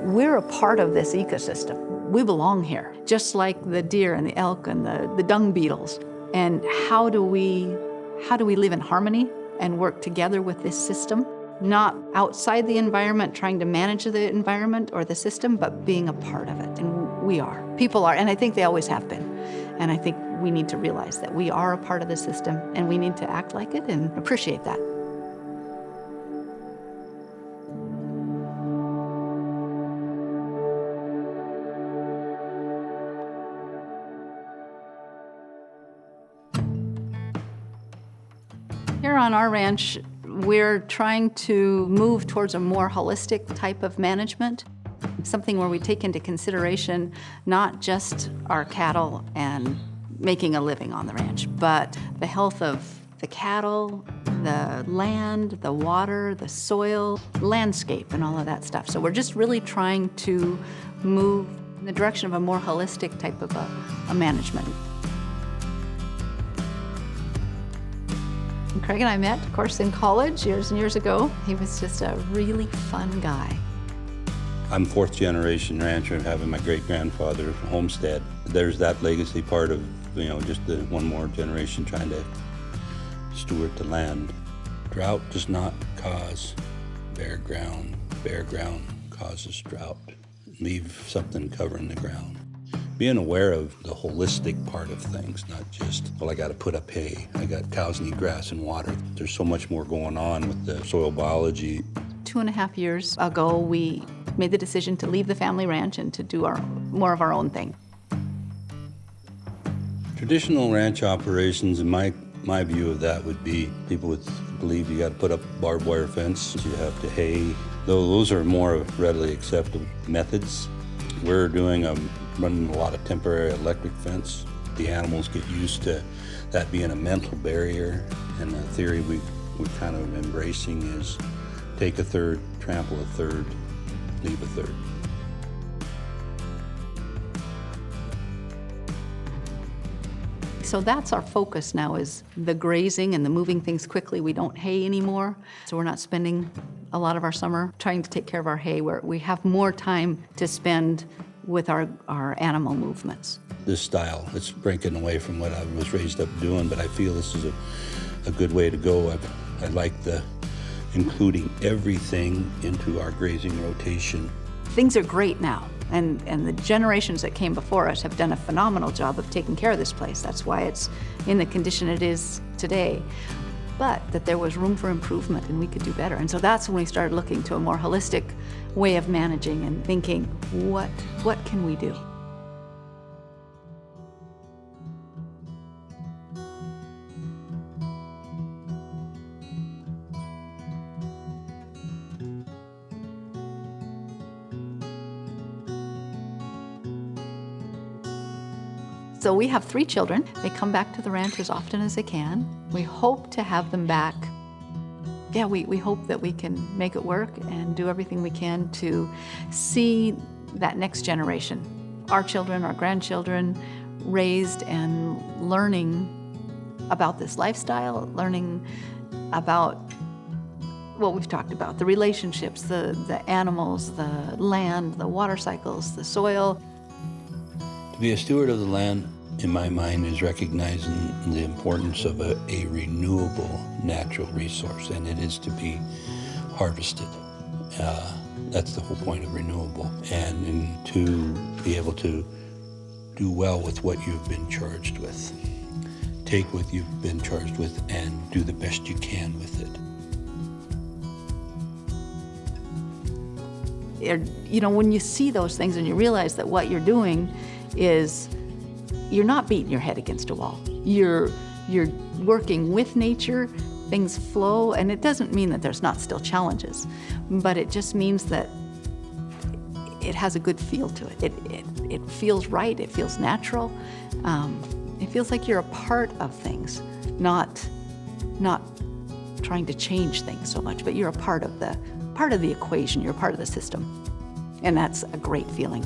we're a part of this ecosystem. We belong here, just like the deer and the elk and the dung beetles. And how do we live in harmony and work together with this system? Not outside the environment, trying to manage the environment or the system, but being a part of it. And we are. People are, and I think they always have been. And I think we need to realize that we are a part of the system, and we need to act like it and appreciate that. Here on our ranch, we're trying to move towards a more holistic type of management, something where we take into consideration not just our cattle and making a living on the ranch, but the health of the cattle, the land, the water, the soil, landscape, and all of that stuff. So we're just really trying to move in the direction of a more holistic type of a management. Craig and I met, of course, in college years and years ago. He was just a really fun guy. I'm fourth generation rancher, having my great-grandfather homestead. There's that legacy part of, just the one more generation trying to steward the land. Drought does not cause bare ground. Bare ground causes drought. Leave something covering the ground. Being aware of the holistic part of things, not just, well, I got to put up hay. I got cows need grass and water. There's so much more going on with the soil biology. 2.5 years ago, we made the decision to leave the family ranch and to do more of our own thing. Traditional ranch operations, in my view of that, would be people would believe you got to put up barbed wire fence, you have to hay. Though those are more readily accepted methods. We're running a lot of temporary electric fence. The animals get used to that being a mental barrier, and the theory we're kind of embracing is take a third, trample a third, leave a third. So that's our focus now, is the grazing and the moving things quickly. We don't hay anymore, so we're not spending a lot of our summer trying to take care of our hay, where we have more time to spend with our animal movements. This style, it's breaking away from what I was raised up doing, but I feel this is a good way to go. I like including everything into our grazing rotation. Things are great now, and the generations that came before us have done a phenomenal job of taking care of this place. That's why it's in the condition it is today. But that there was room for improvement and we could do better. And so that's when we started looking to a more holistic way of managing and thinking, what can we do? So we have 3 children. They come back to the ranch as often as they can. We hope to have them back. Yeah, we hope that we can make it work and do everything we can to see that next generation, our children, our grandchildren, raised and learning about this lifestyle, learning about what we've talked about, the relationships, the animals, the land, the water cycles, the soil. To be a steward of the land, in my mind, is recognizing the importance of a renewable natural resource, and it is to be harvested. That's the whole point of renewable, and to be able to do well with what you've been charged with. Take what you've been charged with and do the best you can with it. When you see those things and you realize that what you're doing is you're not beating your head against a wall. You're working with nature, things flow, and it doesn't mean that there's not still challenges, but it just means that it has a good feel to it. It feels right, it feels natural. It feels like you're a part of things, not trying to change things so much, but you're a part of the equation, you're a part of the system. And that's a great feeling.